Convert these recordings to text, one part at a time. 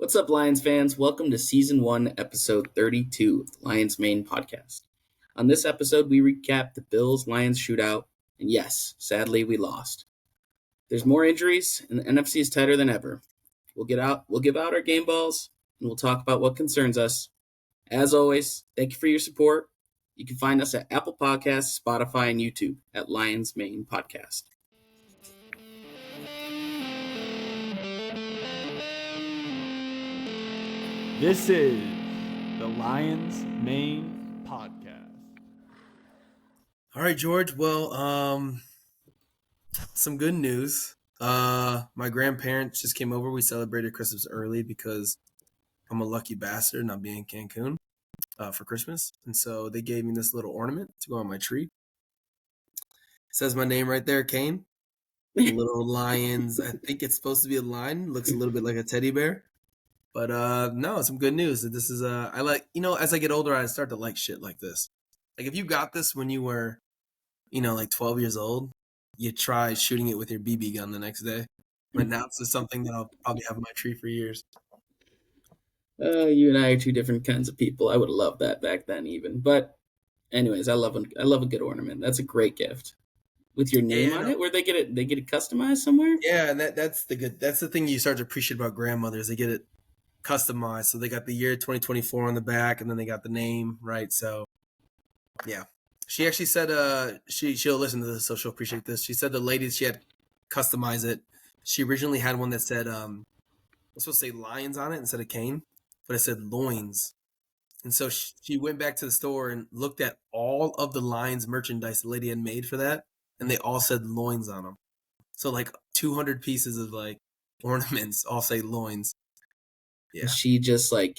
What's up, Lions fans? Welcome to Season 1, Episode 32 of the Lions Main Podcast. On this episode, we recap the Bills-Lions shootout, and yes, sadly, we lost. There's more injuries, and the NFC is tighter than ever. We'll give out our game balls, and we'll talk about what concerns us. As always, thank you for your support. You can find us at Apple Podcasts, Spotify, and YouTube at Lions Main Podcast. This is the Lions Main Podcast. All right, George. Well, some good news. My grandparents just came over. We celebrated Christmas early because I'm a lucky bastard and I'll be in Cancun for Christmas. And so they gave me this little ornament to go on my tree. It says my name right there, Caine. Little lions. I think it's supposed to be a lion. Looks a little bit like a teddy bear. But no, some good news. This is I like, as I get older, I start to like shit like this. Like if you got this when you were, like 12 years old, you try shooting it with your BB gun the next day. But now it's just something that I'll probably have on my tree for years. You and I are two different kinds of people. I would have loved that back then even. But anyways, I love a good ornament. That's a great gift. With your name on it? Where they get it customized somewhere? Yeah, and that's the thing you start to appreciate about grandmothers. They get it customized. So they got the year 2024 on the back, and then they got the name, right? So yeah. She actually said she'll listen to this, so she'll appreciate this. She said the ladies she had customized it. She originally had one that said was supposed to say lions on it instead of Caine, but it said loins. And so she went back to the store and looked at all of the Lions merchandise the lady had made for that, and they all said loins on them. So like 200 pieces of like ornaments all say loins. Yeah. Is she just like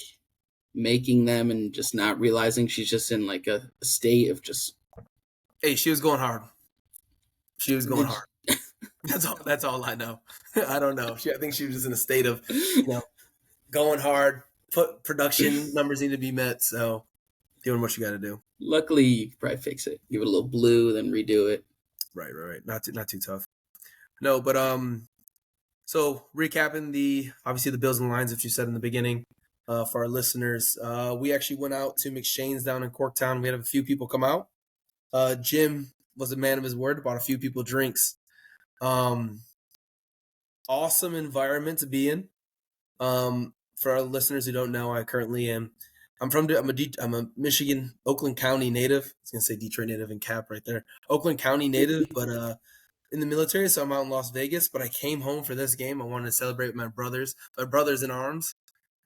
making them and just not realizing she's just in like a state of just... Hey, she was going hard. She was going hard. That's all I know. I don't know. I think she was just in a state of, going hard. Production numbers need to be met, so doing what you got to do. Luckily, you can probably fix it. Give it a little blue, then redo it. Right. Not too tough. No, but so recapping the Bills and Lions, which you said in the beginning, for our listeners, we actually went out to McShane's down in Corktown. We had a few people come out. Jim was a man of his word, bought a few people drinks. Awesome environment to be in. For our listeners who don't know, I currently am. I'm a Michigan, Oakland County native. I was gonna say Detroit native and cap right there. Oakland County native, but in the military, so I'm out in Las Vegas. But I came home for this game. I wanted to celebrate with my brothers in arms.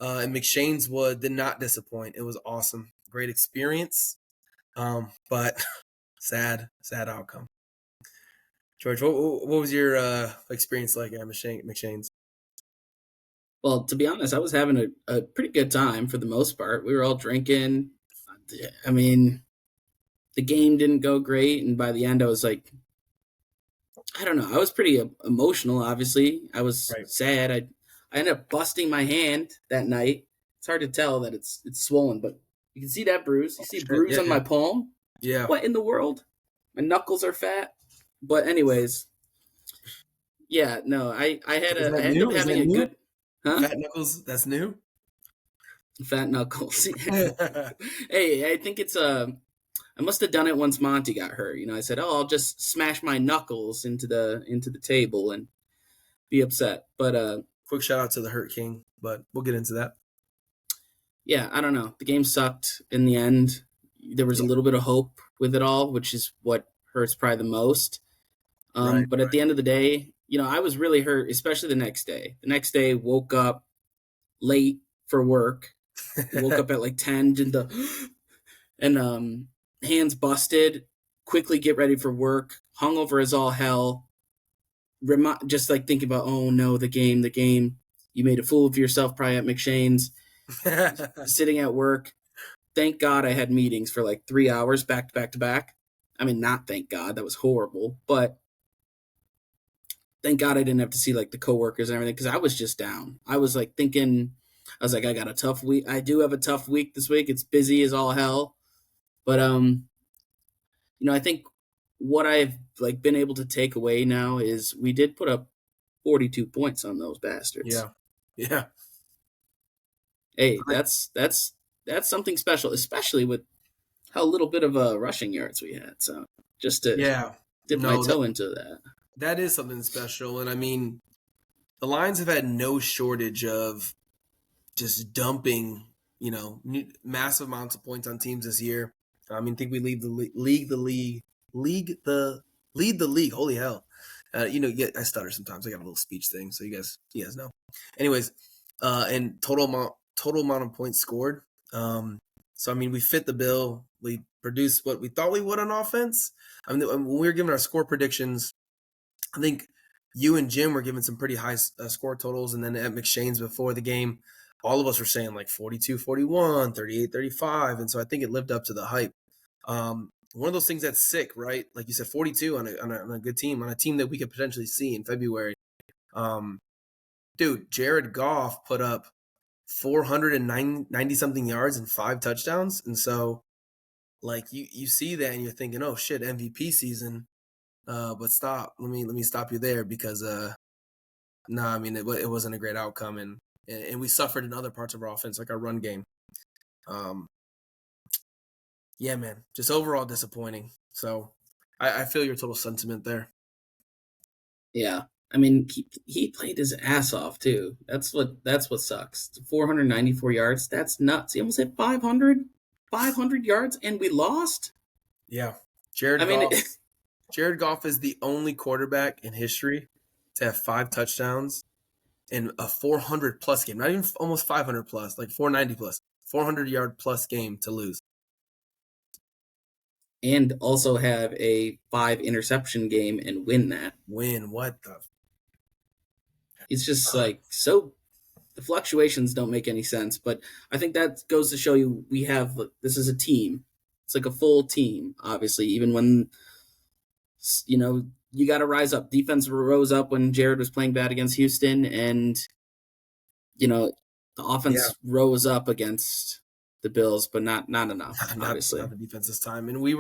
And McShane's did not disappoint. It was awesome, great experience. But sad outcome. George, what was your experience like at McShane's? Well, to be honest, I was having a pretty good time for the most part. We were all drinking. I mean, the game didn't go great, and by the end, I was like, I don't know. I was pretty emotional, obviously. I was sad. I ended up busting my hand that night. It's hard to tell that it's swollen, but you can see that bruise. You see a bruise on my palm? Yeah. What in the world? My knuckles are fat. But anyways, yeah, no, I ended up having a good... Huh? Fat knuckles, that's new? Fat knuckles. Hey, I think it's I must have done it once Monty got hurt. I said, I'll just smash my knuckles into the table and be upset. But quick shout out to the Hurt King, but we'll get into that. Yeah, I don't know. The game sucked in the end. There was a little bit of hope with it all, which is what hurts probably the most. But at the end of the day, I was really hurt, especially the next day. The next day, woke up late for work. Woke up at like 10 and hands busted. Quickly get ready for work. Hungover as all hell. Just like thinking about, oh no, the game. You made a fool of yourself probably at McShane's. Sitting at work. Thank God I had meetings for like 3 hours back to back to back. I mean, not thank God. That was horrible. But thank God I didn't have to see like the coworkers and everything because I was just down. I was like thinking, I got a tough week. I do have a tough week this week. It's busy as all hell. But, I think what I've like been able to take away now is we did put up 42 points on those bastards. Yeah. Hey, that's something special, especially with how little bit of rushing yards we had. So just to Yeah. dip my No, that toe into that. that is something special. And I mean, the Lions have had no shortage of just dumping, massive amounts of points on teams this year. I mean, I think we lead the league. Holy hell! Yeah, I stutter sometimes. I got a little speech thing, so you guys know. Anyways, and total amount of points scored. So I mean, we fit the bill. We produced what we thought we would on offense. I mean, when we were giving our score predictions, I think you and Jim were giving some pretty high score totals. And then at McShane's before the game, all of us were saying like 42-41, 38-35. And so I think it lived up to the hype. One of those things that's sick, right? Like you said, 42 on a good team, on a team that we could potentially see in February. Dude, Jared Goff put up 490 something yards and 5 touchdowns. And so, like, you see that and you're thinking, oh shit, MVP season. But stop. Let me stop you there because no, I mean it wasn't a great outcome, and we suffered in other parts of our offense, like our run game. Um, yeah, man, just overall disappointing. So I feel your total sentiment there. Yeah. I mean, he played his ass off too. That's what sucks. 494 yards. That's nuts. He almost hit 500 yards, and we lost. Yeah, I mean, Jared Goff is the only quarterback in history to have 5 touchdowns in a 400 plus game. Not even almost 500 plus, like 490 plus, 400-yard plus game to lose. and also have a 5 interception game and win that. Win what the? It's just like so. The fluctuations don't make any sense, but I think that goes to show you this is a team. It's like a full team, obviously. Even when you got to rise up. Defense rose up when Jared was playing bad against Houston, and the offense rose up against the Bills, but not enough, obviously. Not the defense this time. And we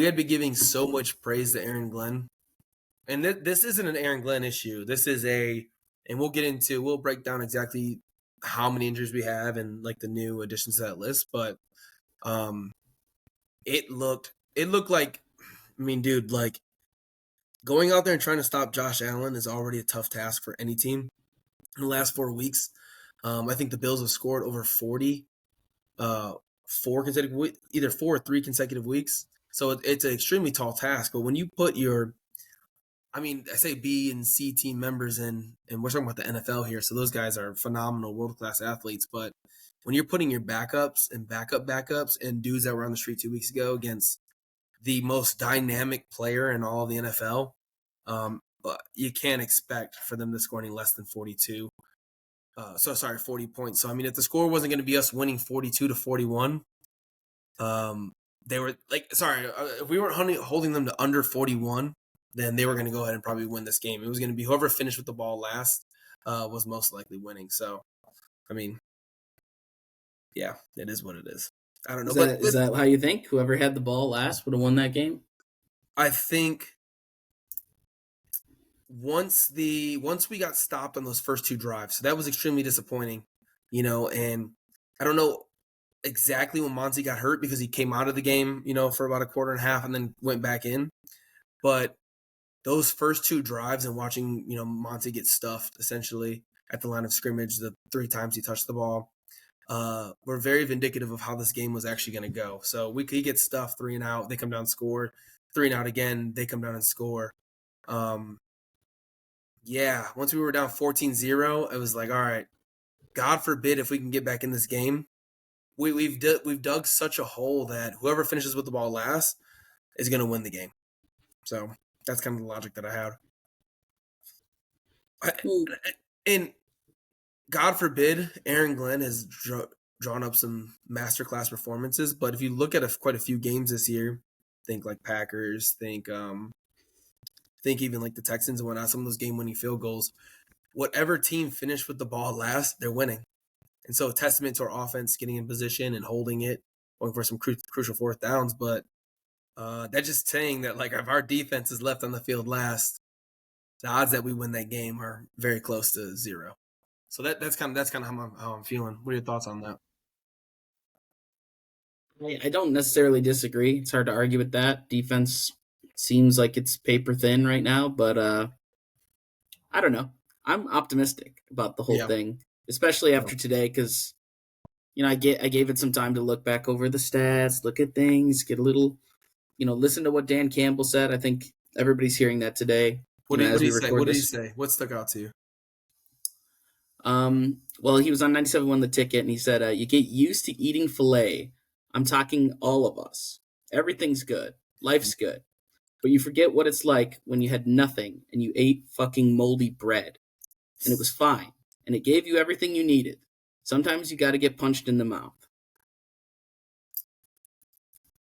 had been giving so much praise to Aaron Glenn. And this isn't an Aaron Glenn issue. This is and we'll break down exactly how many injuries we have and like the new additions to that list. But it looked like, I mean, dude, like going out there and trying to stop Josh Allen is already a tough task for any team. In the last 4 weeks, I think the Bills have scored over 40, 4 or 3 consecutive weeks. So it's an extremely tall task. But when you put I say B and C team members in, and we're talking about the NFL here, so those guys are phenomenal, world-class athletes. But when you're putting your backups and backups and dudes that were on the street 2 weeks ago against the most dynamic player in all of the NFL, you can't expect for them to score any less than 42. 40 points. So, I mean, if the score wasn't going to be us winning 42-41, they were if we weren't holding them to under 41, then they were going to go ahead and probably win this game. It was going to be whoever finished with the ball last was most likely winning. So, I mean, yeah, it is what it is. I don't know. Is that how you think? Whoever had the ball last would have won that game? I think once we got stopped on those first 2 drives, so that was extremely disappointing, and I don't know exactly when Monty got hurt because he came out of the game, for about a quarter and a half and then went back in. But those first 2 drives and watching, Monty get stuffed essentially at the line of scrimmage, the 3 times he touched the ball, were very vindicative of how this game was actually going to go. So he gets stuffed 3 and out, they come down and score, 3 and out again, they come down and score. Once we were down 14-0, it was like, all right, God forbid if we can get back in this game. We've dug such a hole that whoever finishes with the ball last is going to win the game. So that's kind of the logic that I had. And God forbid Aaron Glenn has drawn up some masterclass performances, but if you look at quite a few games this year, think like Packers, think even like the Texans and whatnot, some of those game-winning field goals, whatever team finished with the ball last, they're winning. And so a testament to our offense getting in position and holding it, going for some crucial 4th downs. But that's just saying that, like, if our defense is left on the field last, the odds that we win that game are very close to 0. So that's kind of how I'm feeling. What are your thoughts on that? I don't necessarily disagree. It's hard to argue with that. Defense seems like it's paper thin right now, but I don't know. I'm optimistic about the whole Yeah. thing, especially after today, because I gave it some time to look back over the stats, look at things, get a little, listen to what Dan Campbell said. I think everybody's hearing that today. What did As we he say? record What did he this. say? What stuck out to you? Well, he was on 97 won the ticket, and he said, "You get used to eating filet. I'm talking all of us. Everything's good. Life's good. But you forget what it's like when you had nothing and you ate fucking moldy bread. And it was fine. And it gave you everything you needed. Sometimes you got to get punched in the mouth."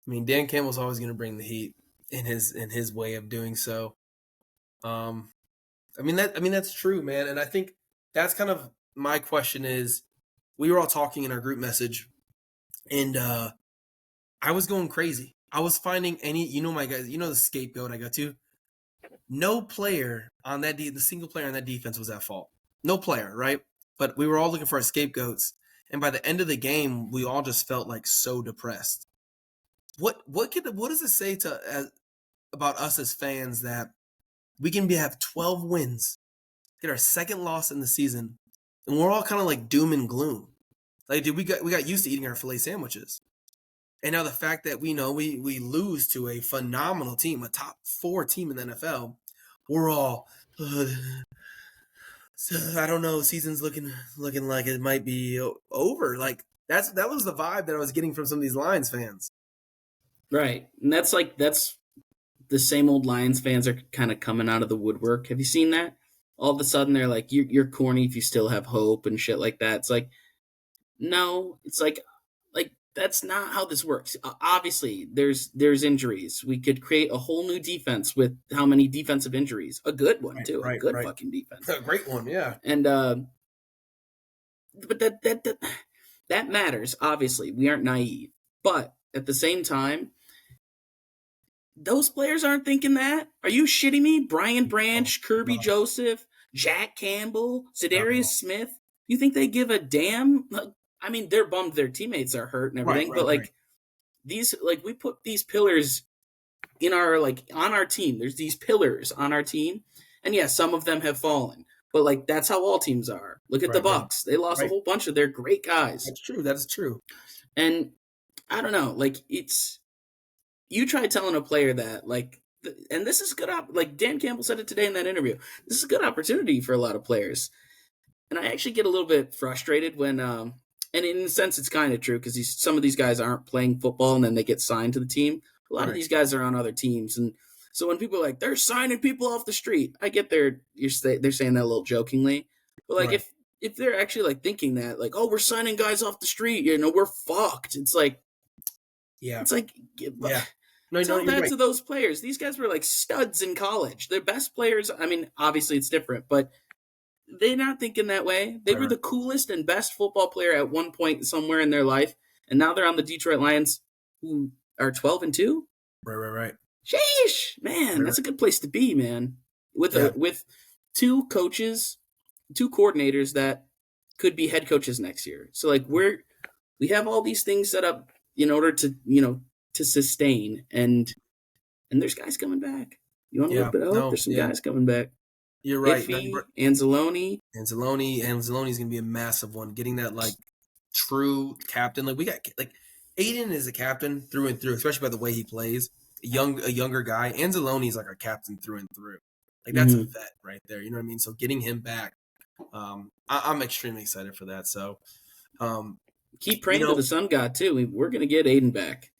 I mean, Dan Campbell's always going to bring the heat in his way of doing so. I mean that's true, man. And I think that's kind of my question is, we were all talking in our group message, and I was going crazy. I was finding my guys, the scapegoat I go to. No player on that the single player on that defense was at fault. No player, right? But we were all looking for our scapegoats, and by the end of the game, we all just felt like so depressed. What does it say about us as fans that we can have 12 wins, get our second loss in the season, and we're all kind of like doom and gloom? Like, dude, we got used to eating our filet sandwiches. And now the fact that we lose to a phenomenal team, a top 4 team in the NFL, we're all, I don't know, season's looking like it might be over. Like that was the vibe that I was getting from some of these Lions fans. Right. And that's the same old Lions fans are kind of coming out of the woodwork. Have you seen that? All of a sudden they're like, you're corny if you still have hope and shit like that. It's like, no, it's like that's not how this works. Obviously, there's injuries. We could create a whole new defense with how many defensive injuries? A good one too. A good fucking defense. A great one, yeah. And but that matters. Obviously, we aren't naive. But at the same time, those players aren't thinking that. Are you shitting me? Brian Branch, Kirby Joseph, Jack Campbell, Za'Darius Smith. You think they give a damn? I mean, they're bummed their teammates are hurt and everything, but these, we put these pillars in our, on our team. There's these pillars on our team, and yeah, some of them have fallen, but that's how all teams are. Look at the Bucks; they lost a whole bunch of their great guys. That's true. That's true. And I don't know, it's you try telling a player that, and this is good. Dan Campbell said it today in that interview. This is a good opportunity for a lot of players, and I actually get a little bit frustrated when. And in a sense, it's kind of true because some of these guys aren't playing football and then they get signed to the team. A lot of these guys are on other teams. And so when people are like, they're signing people off the street, I get they're saying that a little jokingly. But if they're actually thinking that, oh, we're signing guys off the street, we're fucked. It's like, yeah. It's like, yeah. Tell that to those players. These guys were studs in college. They're best players. I mean, obviously it's different, but they're not thinking that way. They were the coolest and best football player at one point somewhere in their life, and now they're on the Detroit Lions, who are 12-2. Right. Sheesh, man, that's a good place to be, man. With 2 coaches, 2 coordinators that could be head coaches next year. So we have all these things set up in order to to sustain, and there's guys coming back. You want a little bit of hope? There's some guys coming back. You're right. Anzalone. Anzalone's going to be a massive one. Getting that true captain. We got Aiden is a captain through and through, especially by the way he plays. A younger guy. Anzalone's a captain through and through. That's a vet right there. You know what I mean? So getting him back, I'm extremely excited for that. So keep praying to the sun god too. We're going to get Aiden back.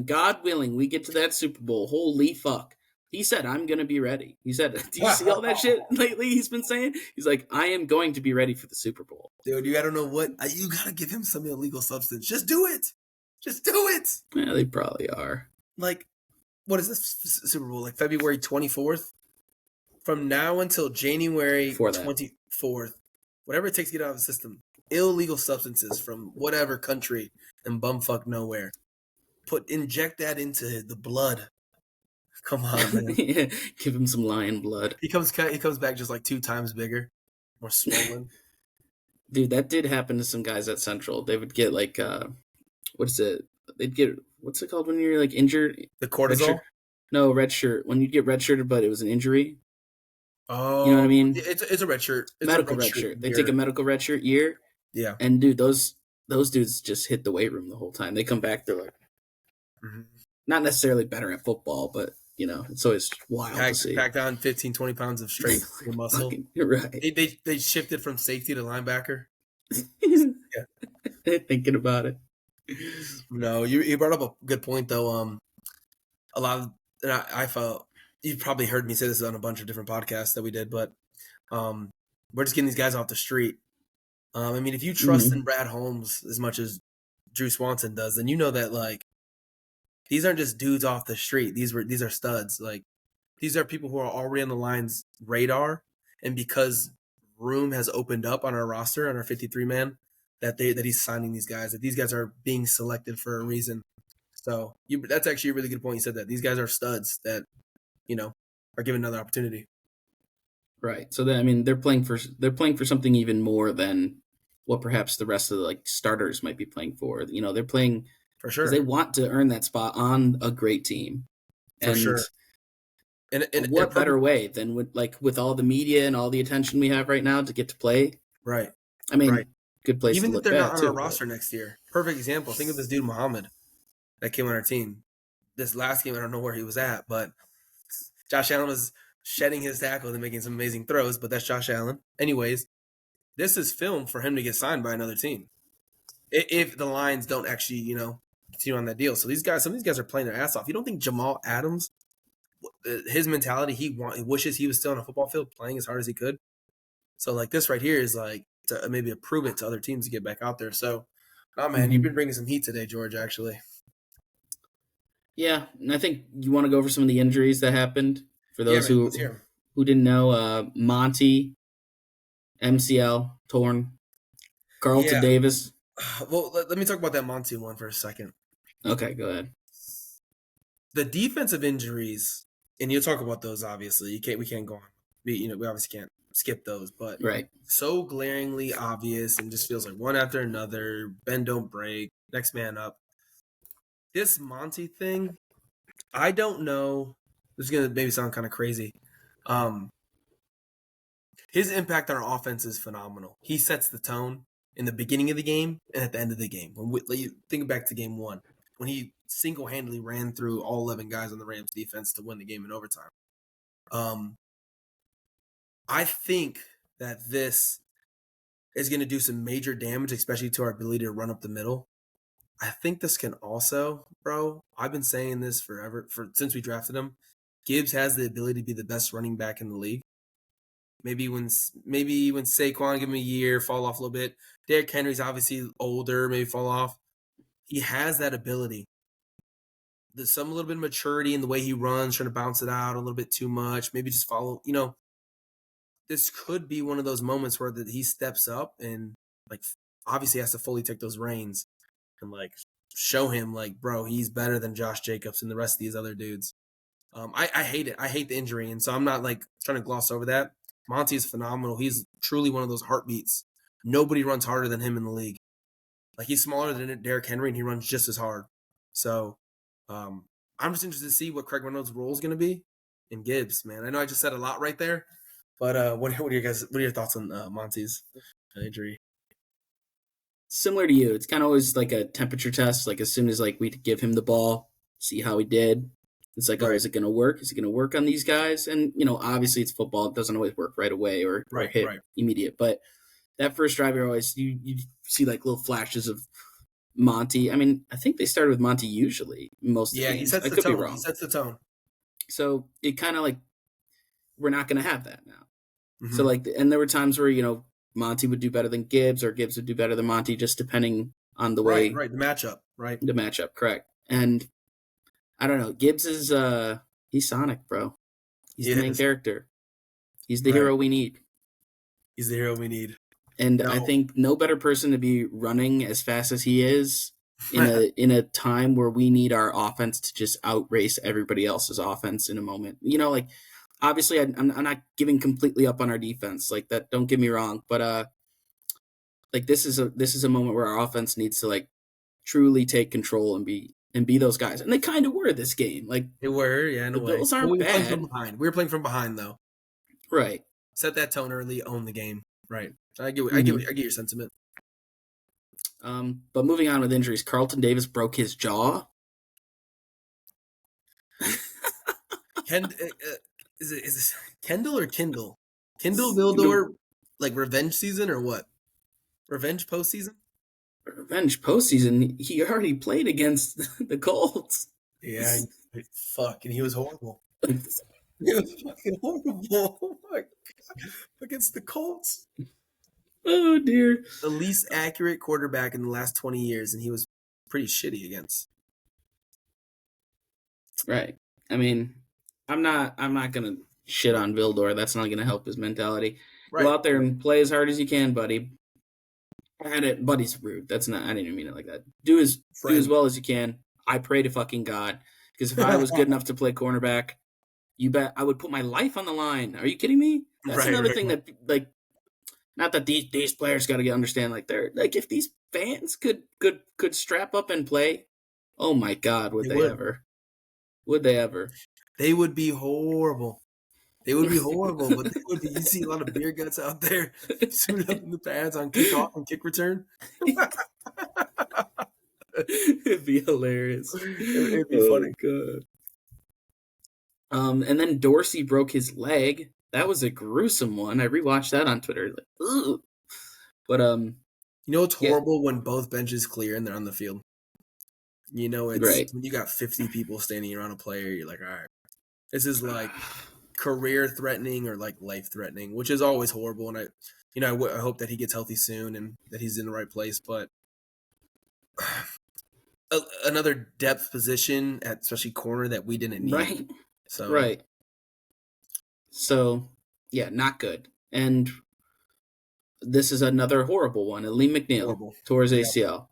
God willing, we get to that Super Bowl. Holy fuck. He said, I'm going to be ready. He said, do you see all that shit lately he's been saying? He's like, I am going to be ready for the Super Bowl. Dude, you got to know what? You got to give him some illegal substance. Just do it. Just do it. Yeah, they probably are. What is this Super Bowl? February 24th? From now until January 24th, whatever it takes to get out of the system, illegal substances from whatever country and bumfuck nowhere. Inject that into the blood. Come on, man. Yeah, give him some lion blood. He comes back just 2 times bigger, more swollen. Dude, that did happen to some guys at Central. They would get like what's it? They'd get what's it called when you're like injured? The Red cortisol. shirt? No, red shirt. When you get redshirted, but it was an injury. You know what I Oh, mean? it's a red shirt. It's Medical a red red shirt shirt. They take a year. medical red shirt year, Yeah. and dude, those dudes just hit the weight room the whole time. They come back, they're like Mm-hmm. not necessarily better at football, but it's always wild to see. Packed on 15, 20 pounds of straight muscle. Fucking, you're right. They shifted from safety to linebacker. Thinking about it. No, you brought up a good point though. A lot of and I felt you've probably heard me say this on a bunch of different podcasts that we did, but we're just getting these guys off the street. I mean, if you trust in Brad Holmes as much as Drew Swanson does, then you know that like these aren't just dudes off the street. These are studs. Like these are people who are already on the line's radar, and because room has opened up on our roster on our 53 man, that he's signing these guys. That these guys are being selected for a reason. So that's actually a really good point. You said that these guys are studs that are given another opportunity. Right. So they're playing for something even more than what perhaps the rest of the like starters might be playing for. They're playing for sure because they want to earn that spot on a great team. For sure. And what better way than with all the media and all the attention we have right now to get to play? Right. I mean, good place even to look if they're bad not on too, our roster next year. Perfect example. Think of this dude Muhammad that came on our team. This last game, I don't know where he was at, but Josh Allen was shedding his tackles and making some amazing throws, but that's Josh Allen. Anyways, this is film for him to get signed by another team. If the Lions don't actually, continue on that deal. So some of these guys are playing their ass off. You don't think Jamal Adams, his mentality, he wishes he was still on a football field playing as hard as he could. So like this right here is like to maybe prove it to other teams to get back out there. So, man, you've been bringing some heat today, George, actually. Yeah, and I think you want to go over some of the injuries that happened for those who didn't know. Monty, MCL torn, Carlton Davis. Well, let me talk about that Monty one for a second. Okay, go ahead. The defensive injuries, and you'll talk about those. Obviously, we can't go on. We obviously can't skip those, but right, so glaringly obvious and just feels like one after another. Bend don't break. Next man up. This Monty thing, I don't know. This is gonna maybe sound kind of crazy. His impact on our offense is phenomenal. He sets the tone in the beginning of the game and at the end of the game. When you think back to game one, when he single-handedly ran through all 11 guys on the Rams defense to win the game in overtime. I think that this is going to do some major damage, especially to our ability to run up the middle. I think this can also, bro, I've been saying this forever, since we drafted him. Gibbs has the ability to be the best running back in the league. Maybe when Saquon give him a year, fall off a little bit. Derrick Henry's obviously older, maybe fall off. He has that ability. There's some little bit of maturity in the way he runs, trying to bounce it out a little bit too much. Maybe just follow, this could be one of those moments where he steps up and like obviously has to fully take those reins and like show him like, bro, he's better than Josh Jacobs and the rest of these other dudes. I hate it. I hate the injury. And so I'm not like trying to gloss over that. Monty is phenomenal. He's truly one of those heartbeats. Nobody runs harder than him in the league. Like he's smaller than Derrick Henry and he runs just as hard. So I'm just interested to see what Craig Reynolds' role is going to be in Gibbs, man. I know I just said a lot right there, but what are your thoughts on Monty's injury? Similar to you, it's kind of always like a temperature test. Like as soon as like we give him the ball, see how he did. It's like, is it going to work? Is he going to work on these guys? And obviously it's football; it doesn't always work right away or hit immediate. But that first drive, you see like little flashes of Monty. I mean, I think they started with Monty usually most. Yeah, of the he sets I the could tone. Be wrong. He sets the tone. So it kind of like we're not going to have that now. Mm-hmm. So like, and there were times where Monty would do better than Gibbs, or Gibbs would do better than Monty, just depending on the way. Right, the matchup, right. The matchup, correct. And I don't know, Gibbs is he's Sonic, bro. He's the main character. He's the hero we need. He's the hero we need. And I think no better person to be running as fast as he is in a time where we need our offense to just outrace everybody else's offense in a moment. Like obviously I'm not giving completely up on our defense like that. Don't get me wrong, but like this is a moment where our offense needs to like truly take control and be those guys. And they kind of were this game. Like They were, yeah, in a the way. Bills But aren't we were playing from bad. behind. We were playing from behind, though. Right. Set that tone early, own the game. Right. So I get your sentiment. But moving on with injuries, Carlton Davis broke his jaw. Is this Kendall or Kindle? Kindle Vildor, like revenge season or what? Revenge postseason? Revenge postseason. He already played against the Colts. Yeah, fuck, and he was horrible. He was fucking horrible. Oh my God. Against the Colts. Oh dear. The least accurate quarterback in the last 20 years, and he was pretty shitty against. Right. I mean, I'm not gonna shit on Vildor. That's not gonna help his mentality. Right. Go out there and play as hard as you can, buddy. Buddy's rude. That's not. I didn't even mean it like that. Do as well as you can. I pray to fucking God, because if I was good enough to play cornerback, you bet I would put my life on the line. Are you kidding me? That's another thing that, like, not that these players got to understand. Like, they're like, if these fans could strap up and play, oh my God, would they ever? Would they ever? They would be horrible. They would be horrible, but they would be. You see a lot of beer guts out there, suited up in the pads on kickoff and kick return. It'd be hilarious. It'd be funny. God. And then Dorsey broke his leg. That was a gruesome one. I rewatched that on Twitter. Like, ugh. But you know it's horrible when both benches clear and they're on the field. You know it's when you got 50 people standing around a player. You're like, all right, this is like career threatening or like life threatening, which is always horrible. And I hope that he gets healthy soon and that he's in the right place. But another depth position at especially corner that we didn't need. Right. So yeah, not good. And this is another horrible one. Aleem McNeil tore his ACL.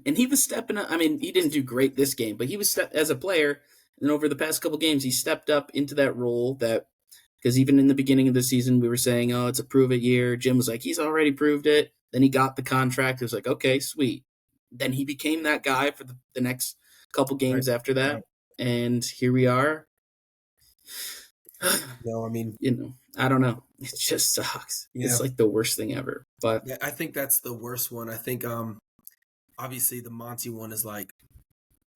And he was stepping up. I mean, he didn't do great this game, but he was as a player. And over the past couple games, he stepped up into that role because even in the beginning of the season, we were saying, oh, it's a prove it year. Jim was like, he's already proved it. Then he got the contract. It was like, okay, sweet. Then he became that guy for the next couple games after that. Right. And here we are. No, I mean, I don't know. It just sucks. Yeah. It's like the worst thing ever. But yeah, I think that's the worst one. I think, obviously the Monty one is like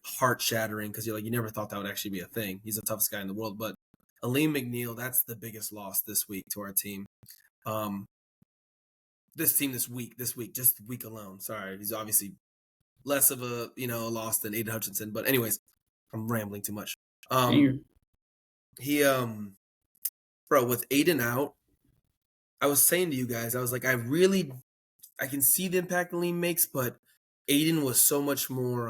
heart shattering because you're like, you never thought that would actually be a thing. He's the toughest guy in the world. But Aleem McNeil, that's the biggest loss this week to our team. This week, just the week alone. Sorry, he's obviously less of a loss than Aiden Hutchinson. But anyways, I'm rambling too much. He bro, with Aiden out, I was saying to you guys, I was like, I can see the impact Aleem makes, but Aiden was so much more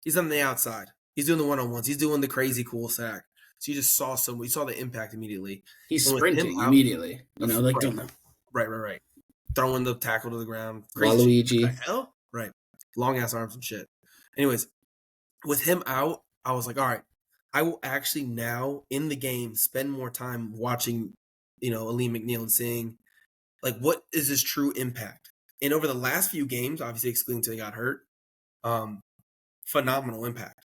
he's on the outside. He's doing the one-on-ones. He's doing the crazy cool sack. So you just saw the impact immediately. He's sprinting immediately. Doing that. Right. Throwing the tackle to the ground. Waluigi. What the hell? Right. Long ass arms and shit. Anyways, with him out, I was like, all right, I will actually now in the game spend more time watching, Aleem McNeil and seeing like what is his true impact. And over the last few games, obviously excluding until he got hurt, phenomenal impact.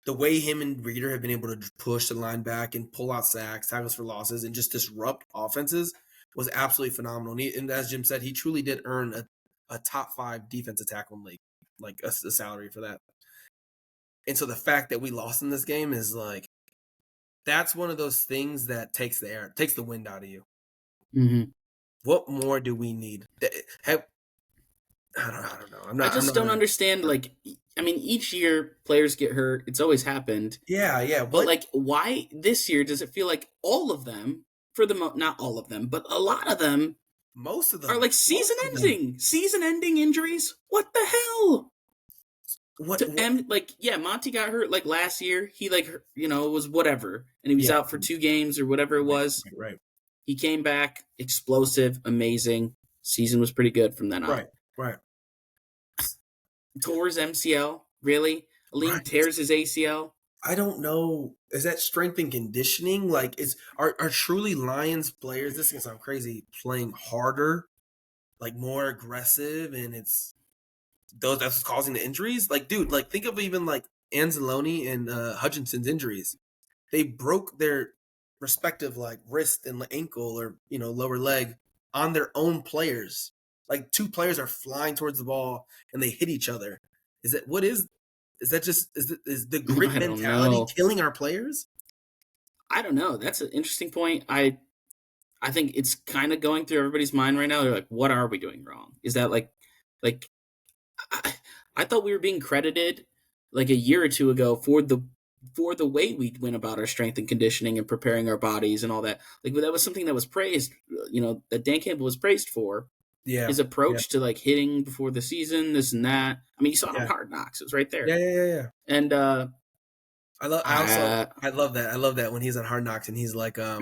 The way him and Reader have been able to push the line back and pull out sacks, tackles for losses, and just disrupt offenses was absolutely phenomenal. And as Jim said, he truly did earn a top 5 defensive tackle in the league, like a salary for that. And so the fact that we lost in this game is like, that's one of those things that takes the wind out of you. Mm-hmm. What more do we need? I don't know. I just don't understand. Like, I mean, each year players get hurt. It's always happened. Yeah. But like, why this year does it feel like all of them, not all of them, but a lot of them, most of them are like season-ending injuries? What the hell? Monty got hurt like last year. He it was whatever, and he was out for 2 games or whatever it was. Right. He came back, explosive, amazing. Season was pretty good from then on. Right. Tore his MCL, really? Aleem tears his ACL. I don't know. Is that strength and conditioning? Like, are truly Lions players? This is gonna sound crazy. Playing harder like more aggressive, and it's that's what's causing the injuries. Like, dude, like think of even like Anzalone and Hutchinson's injuries. They broke their respective like wrist and ankle or lower leg on their own players. Like two players are flying towards the ball and they hit each other. Is that just is the grit I don't mentality know. killing our players? I don't know. That's an interesting point. I think it's kind of going through everybody's mind right now. They're like, what are we doing wrong? Is that like I thought we were being credited like a year or two ago for the way we went about our strength and conditioning and preparing our bodies and all that. Like that was something that was praised, that Dan Campbell was praised for. Yeah, His approach to like hitting before the season, this and that. I mean, you saw it on yeah, Hard Knocks. It was right there. yeah. And I love that. I love that when he's on Hard Knocks and he's like, I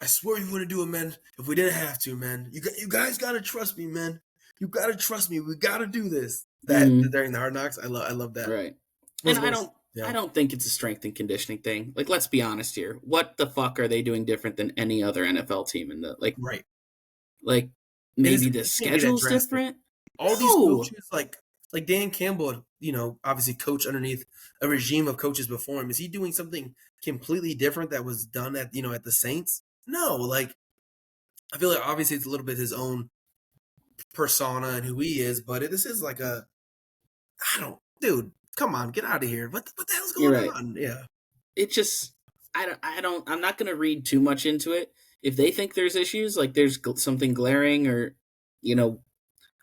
swear we wouldn't do it, man. If we didn't have to, man. You guys gotta trust me, man. You gotta trust me. We gotta do this. That during the Hard Knocks, I love that. right. Most And most- I don't think it's a strength and conditioning thing. Like, let's be honest here. What the fuck are they doing different than any other NFL team in the right. like maybe the schedule's different? All these coaches, like Dan Campbell, obviously coach underneath a regime of coaches before him. Is he doing something completely different that was done at at the Saints? No, like I feel like obviously it's a little bit his own persona and who he is, but this is like dude, come on, get out of here. What the hell's going on? Yeah. It just I'm not going to read too much into it. If they think there's issues, like there's something glaring or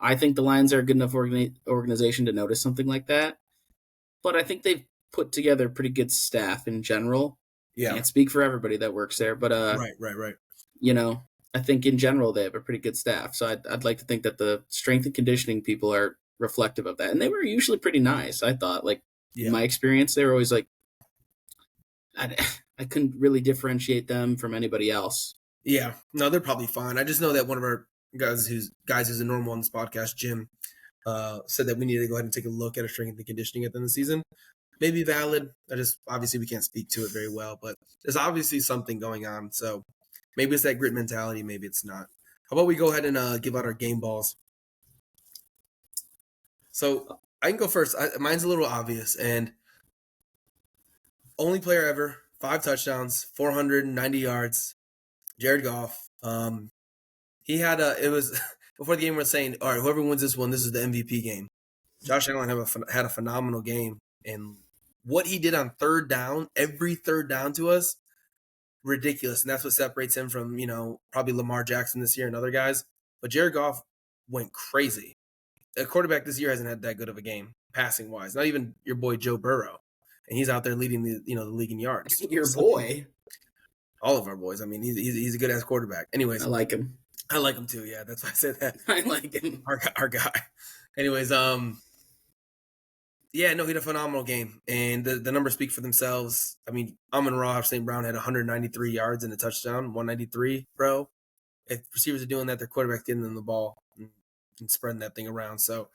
I think the Lions are a good enough organization to notice something like that. But I think they've put together pretty good staff in general. Yeah. Can't speak for everybody that works there, but right. I think in general they have a pretty good staff. So I'd like to think that the strength and conditioning people are reflective of that, and they were usually pretty nice. I thought, like in my experience, they were always like, I couldn't really differentiate them from anybody else. Yeah, no, they're probably fine. I just know that one of our guys who's a normal on this podcast, Jim, said that we need to go ahead and take a look at our strength and conditioning at the end of the season. Maybe valid. Obviously we can't speak to it very well, but there's obviously something going on. So maybe it's that grit mentality. Maybe it's not. How about we go ahead and give out our game balls? So I can go first. Mine's a little obvious, and only player ever, 5 touchdowns, 490 yards, Jared Goff. He had it was before the game we were saying, all right, whoever wins this one, this is the MVP game. Josh Allen had a phenomenal game, and what he did on third down, every third down to us, ridiculous. And that's what separates him from, probably Lamar Jackson this year and other guys. But Jared Goff went crazy. A quarterback this year hasn't had that good of a game, passing wise. Not even your boy Joe Burrow. And he's out there leading the league in yards. Your boy. All of our boys. I mean, he's a good ass quarterback. Anyways. I like him. I like him too, yeah. That's why I said that. I like him. Our guy. Anyways, yeah, no, he had a phenomenal game, and the numbers speak for themselves. I mean, Amon-Ra St. Brown had 193 yards and a touchdown, 193, bro. If receivers are doing that, their quarterback's getting them the ball and spreading that thing around. So,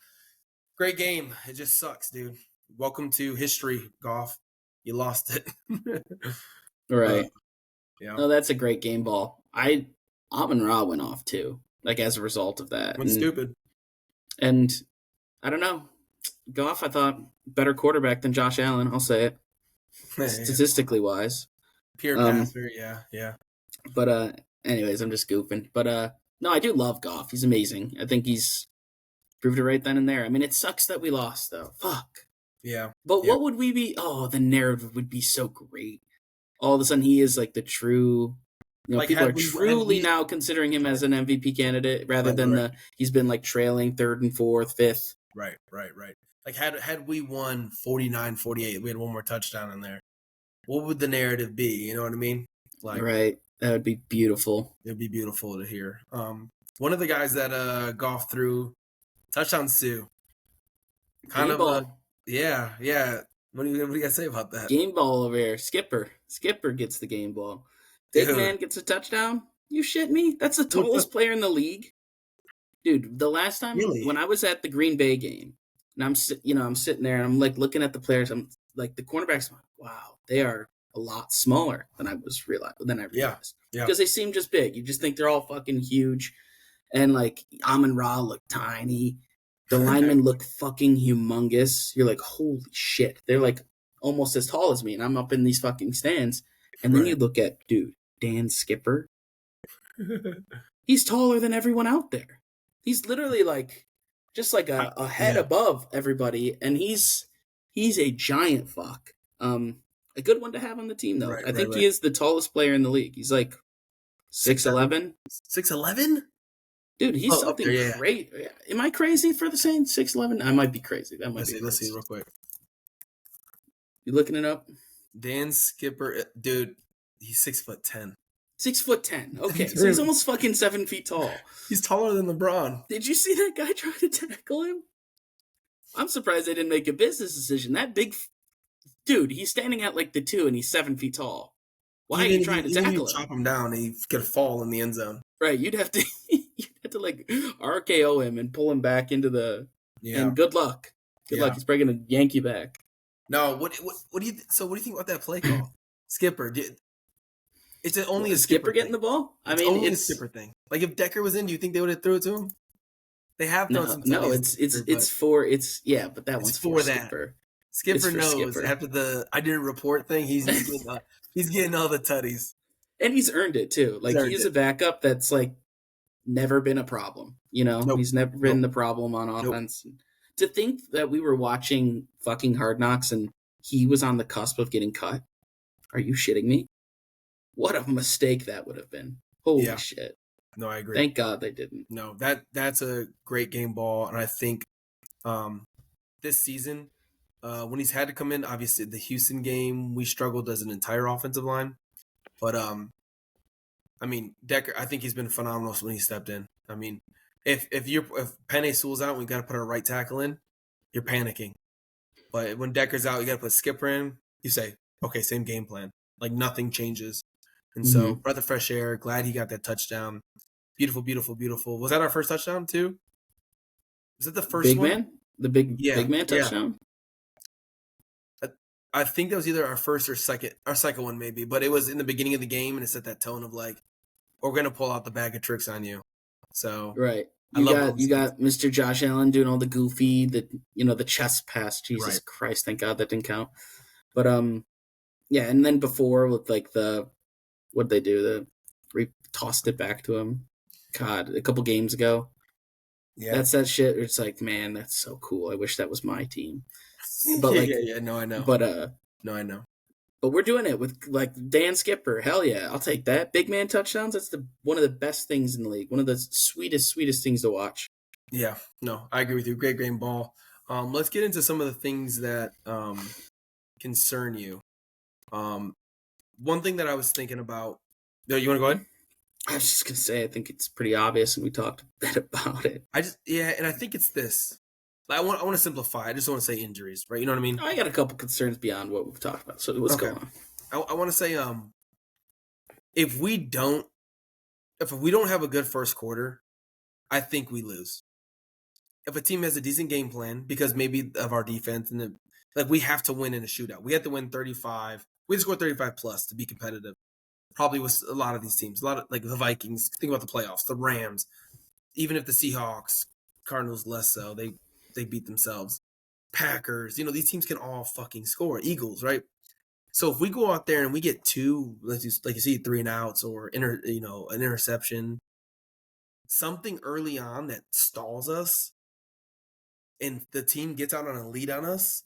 great game. It just sucks, dude. Welcome to history, Goff. You lost it. Right. Yeah. No, that's a great game ball. Amon-Ra went off too, like as a result of that. Went stupid. And I don't know. Goff, I thought, better quarterback than Josh Allen. I'll say it, statistically wise. Pure passer, yeah. But anyways, I'm just goofing. But no, I do love Goff. He's amazing. I think he's proved it right then and there. I mean, it sucks that we lost, though. Fuck. Yeah. But what would we be? Oh, the narrative would be so great. All of a sudden, he is like the true. Like people are truly now considering him as an MVP candidate rather than he's been like trailing 3rd and 4th, 5th. Right. Like had we won 49-48, we had one more touchdown in there. What would the narrative be? You know what I mean? Like, right. That would be beautiful. It'd be beautiful to hear. One of the guys that Goff threw touchdown Sue. Kind game of ball. Yeah. What do you guys say about that? Game ball over here. Skipper gets the game ball. Big man gets a touchdown? You shit me? That's the tallest player in the league. Dude, the last time when I was at the Green Bay game, and I'm sitting there and I'm like looking at the players, I'm like the cornerbacks, I'm like, wow, they are a lot smaller than I realized. Yeah. Because they seem just big. You just think they're all fucking huge. And like Amon-Ra looked tiny. The linemen look fucking humongous. You're like, holy shit. They're like almost as tall as me, and I'm up in these fucking stands. And then you look at, dude, Dan Skipper. He's taller than everyone out there. He's literally like just like a head above everybody, and he's a giant fuck. A good one to have on the team though. I think he is the tallest player in the league. He's like 6'11". 6'11"? Dude, he's something great. Am I crazy for the saying 6'11"? I might be crazy. That might be. Let's see real quick. You looking it up? Dan Skipper, dude, he's 6'10". 6'10". Okay, so he's almost fucking 7 feet tall. He's taller than LeBron. Did you see that guy trying to tackle him? I'm surprised they didn't make a business decision. That big dude, he's standing at like the 2 and he's 7 feet tall. Why are you trying to tackle him? Chop him down and he could fall in the end zone. Right, you'd have to like RKO him and pull him back into the. Yeah. And good luck. Good luck. He's probably gonna yank you back. No, what do you? So what do you think about that play call? Skipper, it's only a Skipper getting the ball. I mean, only a Skipper thing. Like if Decker was in, do you think they would have threw it to him? They have thrown some. No, but that one's for that. Skipper. Skipper knows Skipper. After the I didn't report thing, he's getting all the tutties. And he's earned it too. Like he's a backup that's like never been a problem. You know, he's never been the problem on offense. To think that we were watching fucking Hard Knocks and he was on the cusp of getting cut. Are you shitting me? What a mistake that would have been. Holy shit. No, I agree. Thank God they didn't. No, that's a great game ball. And I think this season, when he's had to come in, obviously the Houston game, we struggled as an entire offensive line. But, I mean, Decker, I think he's been phenomenal when he stepped in. I mean, if Penei Sewell's out and we got to put our right tackle in, you're panicking. But when Decker's out, you got to put Skipper in. You say, okay, same game plan. Like nothing changes. And so, breath of fresh air. Glad he got that touchdown. Beautiful, beautiful, beautiful. Was that our first touchdown too? Was that the first big one? Man? The big man touchdown? Yeah. I think that was either our first or second one maybe, but it was in the beginning of the game and it set that tone of like, we're going to pull out the bag of tricks on you. So right. You got Mr. Josh Allen doing all the goofy, the chest pass. Jesus Christ, thank God that didn't count. But yeah, and then before with like what'd they do? Tossed it back to him. God, a couple games ago. Yeah. That's that shit. It's like, man, that's so cool. I wish that was my team. But no, I know. But no, I know. But we're doing it with like Dan Skipper. Hell yeah, I'll take that. Big man touchdowns. That's one of the best things in the league. One of the sweetest things to watch. Yeah, no, I agree with you. Great game ball. Let's get into some of the things that concern you. One thing that I was thinking about. You want to go ahead? I was just gonna say, I think it's pretty obvious, and we talked a bit about it. And I think it's this. I want to simplify. I just don't want to say injuries, right? You know what I mean? I got a couple concerns beyond what we've talked about. So let's go on. I want to say, if we don't have a good first quarter, I think we lose. If a team has a decent game plan, because maybe of our defense, and we have to win in a shootout. We have to win 35. We have to score 35 plus to be competitive. Probably with a lot of these teams, a lot of like the Vikings. Think about the playoffs, the Rams. Even if the Seahawks, Cardinals less so, they beat themselves. Packers, these teams can all fucking score. Eagles, right? So if we go out there and we get two, like you see, 3 and outs or an interception, something early on that stalls us, and the team gets out on a lead on us,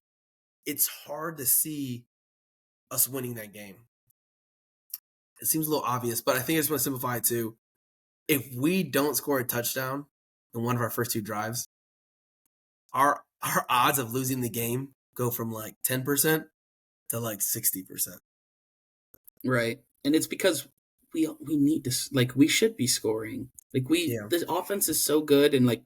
it's hard to see us winning that game. It seems a little obvious, but I think I just want to simplify it too. If we don't score a touchdown in one of our first 2 drives, our odds of losing the game go from like 10% to like 60%. Right. And it's because we need to, like, we should be scoring. Like the offense is so good, and like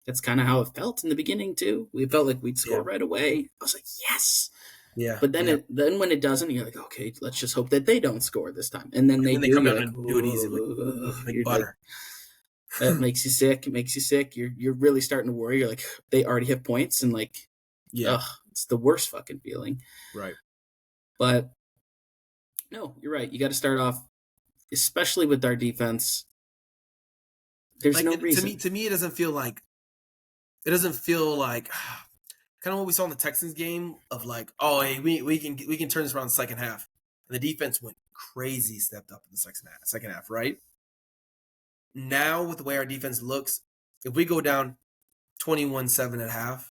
that's kind of how it felt in the beginning too. We felt like we'd score right away. I was like, yes. Yeah. But then then when it doesn't, you're like, okay, let's just hope that they don't score this time. And then they come out and do it easy, like butter. That makes you sick. It makes you sick. You're really starting to worry. You're like, they already have points, and like, it's the worst fucking feeling. Right. But no, you're right. You got to start off, especially with our defense. There's Like no it, reason. to me, it doesn't feel like kind of what we saw in the Texans game of like, oh, hey, we can turn this around in the second half. And the defense went crazy, stepped up in the second half, right? Now with the way our defense looks, if we go down 21-7 at half,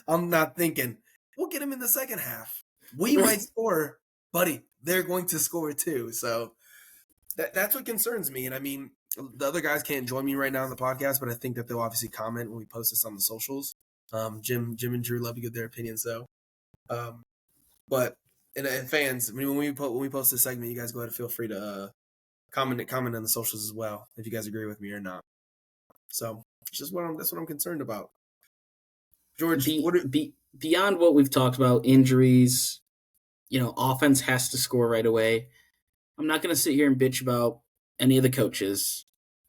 I'm not thinking we'll get them in the second half. We might score, buddy. They're going to score too. So that's what concerns me. And I mean, the other guys can't join me right now on the podcast, but I think that they'll obviously comment when we post this on the socials. Jim and Drew love to give their opinions though. But and fans, I mean, when we post this segment, you guys go ahead and feel free to comment on the socials as well if you guys agree with me or not. So that's what I'm concerned about. George, Beyond what we've talked about, injuries, offense has to score right away. I'm not going to sit here and bitch about any of the coaches.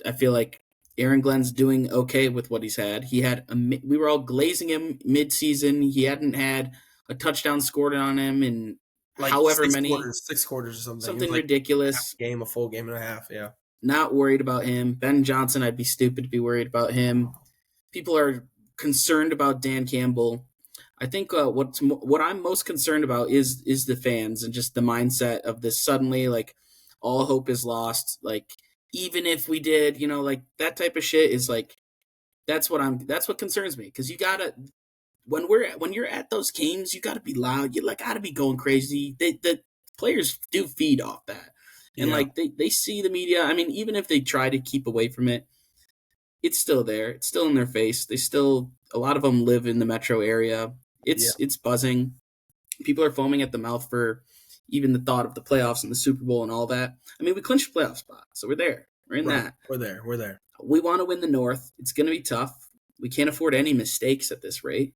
I feel like Aaron Glenn's doing okay with what he's had. We were all glazing him mid-season. He hadn't had a touchdown scored on him in like however six quarters or something. something like ridiculous. A full game and a half. Yeah. Not worried about him. Ben Johnson, I'd be stupid to be worried about him. People are concerned about Dan Campbell. I think what I'm most concerned about is the fans and just the mindset of this suddenly like all hope is lost. Like even if we did, like that type of shit is like that's what concerns me because you gotta when you're at those games you gotta be loud. You like gotta be going crazy. The players do feed off that, and like they see the media. I mean, even if they try to keep away from it, it's still there. It's still in their face. A lot of them live in the metro area. It's buzzing. People are foaming at the mouth for even the thought of the playoffs and the Super Bowl and all that. I mean, we clinched a playoff spot, so we're there. We're in that. We're there. We want to win the North. It's going to be tough. We can't afford any mistakes at this rate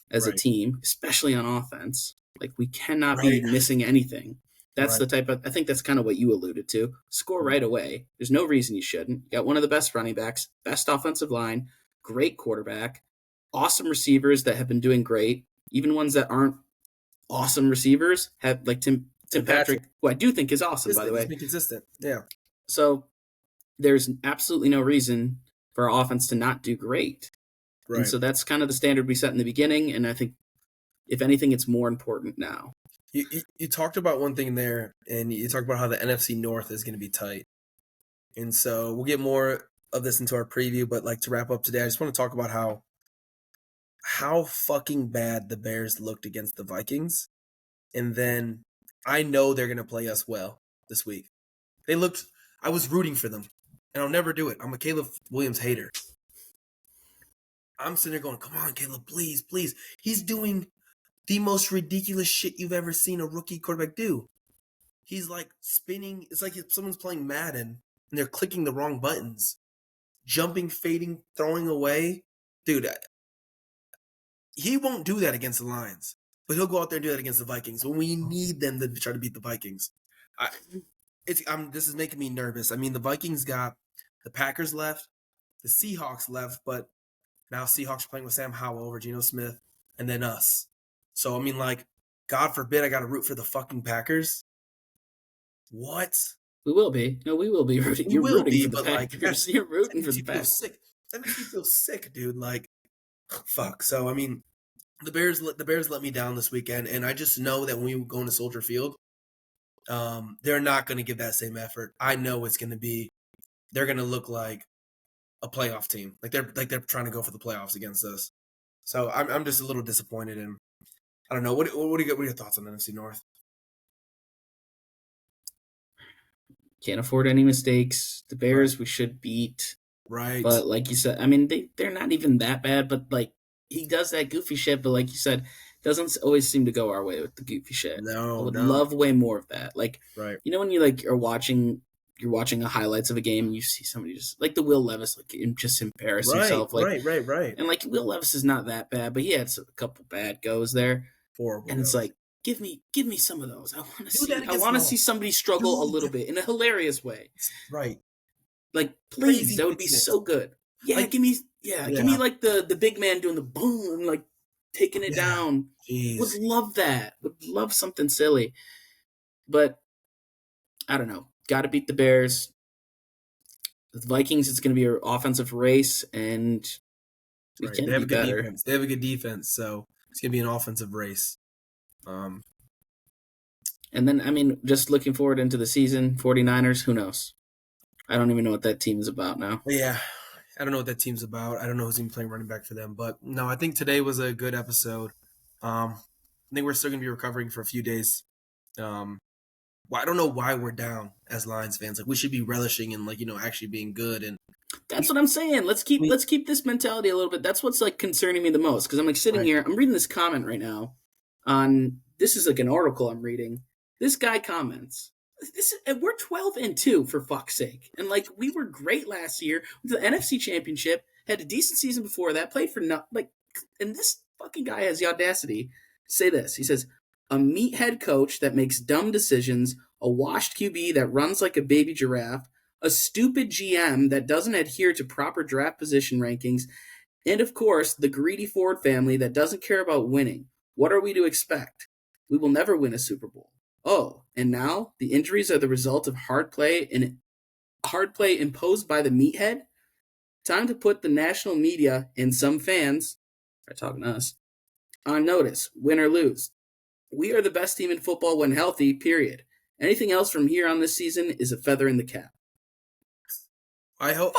as a team, especially on offense. Like, we cannot be missing anything. That's the type of – I think that's kind of what you alluded to. Score right away. There's no reason you shouldn't. You got one of the best running backs, best offensive line, great quarterback, awesome receivers that have been doing great. Even ones that aren't awesome receivers have like Tim Patrick, who I do think is awesome, by the way. He's been consistent. Yeah. So there's absolutely no reason for our offense to not do great. Right. And so that's kind of the standard we set in the beginning. And I think, if anything, it's more important now. You talked about one thing there, and you talked about how the NFC North is going to be tight. And so we'll get more of this into our preview, but like to wrap up today, I just want to talk about how fucking bad the Bears looked against the Vikings. And then I know they're going to play us well this week. I was rooting for them, and I'll never do it. I'm a Caleb Williams hater. I'm sitting there going, come on, Caleb, please, please. He's doing the most ridiculous shit you've ever seen a rookie quarterback do. He's like spinning. It's like if someone's playing Madden and they're clicking the wrong buttons. Jumping, fading, throwing away. Dude, he won't do that against the Lions. But he'll go out there and do that against the Vikings when we need them to try to beat the Vikings. This is making me nervous. I mean, the Vikings got the Packers left, the Seahawks left, but now Seahawks are playing with Sam Howell over Geno Smith, and then us. So, I mean, like, God forbid I got to root for the fucking Packers. What? We will be. No, we will be rooting. You're rooting for the Packers. You're rooting for the Packers. That makes me feel sick, dude. Like, fuck. So, I mean, the Bears let me down this weekend, and I just know that when we go into Soldier Field, they're not going to give that same effort. I know it's going to be. They're going to look like a playoff team, like they're trying to go for the playoffs against us. So I'm just a little disappointed, and I don't know. What are your thoughts on the NFC North? Can't afford any mistakes. The Bears we should beat. Right. But like you said, I mean, they're not even that bad, but like he does that goofy shit, but like you said, doesn't always seem to go our way with the goofy shit. No. I would love way more of that. Like, right. When you like you're watching the highlights of a game and you see somebody just like the Will Levis, like just embarrass himself. Like, right. And like Will Levis is not that bad, but he had a couple bad goes there. Horrible. And it's like, give me some of those. I want to see somebody struggle a little bit in a hilarious way. Right. Like, please, that would be so good. Yeah, like, give me like the big man doing the boom and like taking it down. Jeez. Would love that. Would love something silly. But I don't know. Got to beat the Bears. The Vikings, it's going to be an offensive race, and we Right. can They have be a good better. defense. They have a good defense, so it's gonna be an offensive race. And then, I mean, just looking forward into the season, 49ers, who knows? I don't even know what that team is about now. Yeah, I don't know what that team's about. I don't know who's even playing running back for them. But no, I think today was a good episode. I think we're still going to be recovering for a few days. I don't know why we're down as Lions fans. Like we should be relishing and actually being good. And That's what I'm saying. Let's keep this mentality a little bit. That's what's like concerning me the most because I'm like sitting here. I'm reading this comment right now on this is like an article I'm reading. This guy comments. We're 12-2 for fuck's sake, and like we were great last year with the NFC Championship. Had a decent season before that. Played for and this fucking guy has the audacity to say this. He says a meathead coach that makes dumb decisions, a washed QB that runs like a baby giraffe, a stupid GM that doesn't adhere to proper draft position rankings, and of course, the greedy Ford family that doesn't care about winning. What are we to expect? We will never win a Super Bowl. Oh, and now the injuries are the result of hard play imposed by the meathead? Time to put the national media and some fans, are talking to us, on notice, win or lose. We are the best team in football when healthy, period. Anything else from here on this season is a feather in the cap. I hope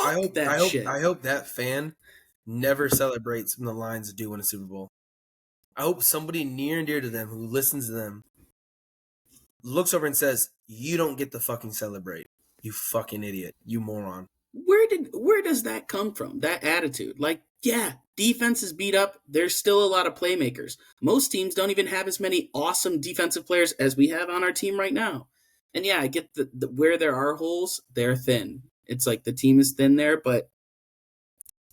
shit. that fan never celebrates when the Lions do win a Super Bowl. I hope somebody near and dear to them who listens to them looks over and says, "You don't get to fucking celebrate. You fucking idiot. You moron." Where does that come from? That attitude? Like, yeah, defense is beat up. There's still a lot of playmakers. Most teams don't even have as many awesome defensive players as we have on our team right now. And yeah, I get where there are holes, they're thin. It's like the team is thin there, but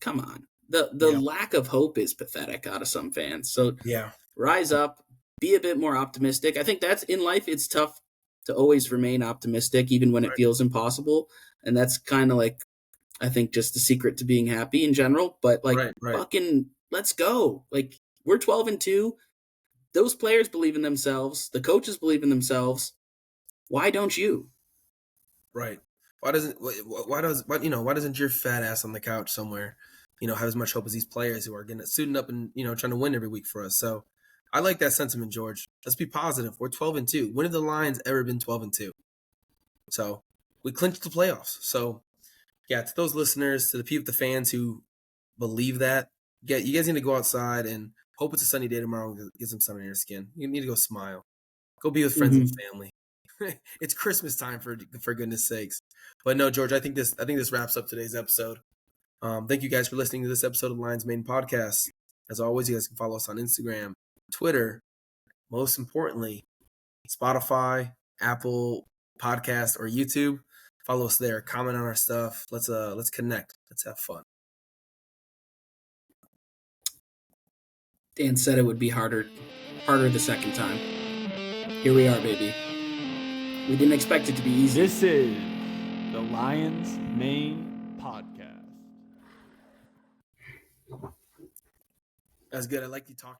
come on. The lack of hope is pathetic out of some fans. So yeah, rise up, be a bit more optimistic. I think that's in life. It's tough to always remain optimistic, even when it feels impossible. And that's kind of like, I think, just the secret to being happy in general. But like, fucking, let's go. Like, we're 12-2. Those players believe in themselves. The coaches believe in themselves. Why don't you? Right. Why doesn't your fat ass on the couch somewhere, have as much hope as these players who are getting suiting up and trying to win every week for us? So I like that sentiment, George. Let's be positive. We're 12-2. When have the Lions ever been 12-2? So we clinched the playoffs. So yeah, to those listeners, to the fans who believe that, you guys need to go outside and hope it's a sunny day tomorrow and get some sun on your skin. You need to go smile. Go be with friends and family. It's Christmas time for goodness sakes. But no, George, I think this wraps up today's episode. Thank you guys for listening to this episode of Lions Main Podcast. As always, you guys can follow us on Instagram, Twitter, most importantly, Spotify, Apple Podcast, or YouTube. Follow us there. Comment on our stuff. Let's connect. Let's have fun. Dan said it would be harder the second time. Here we are, baby. We didn't expect it to be easy. This is the Lions Main Podcast. That's good. I like you talking.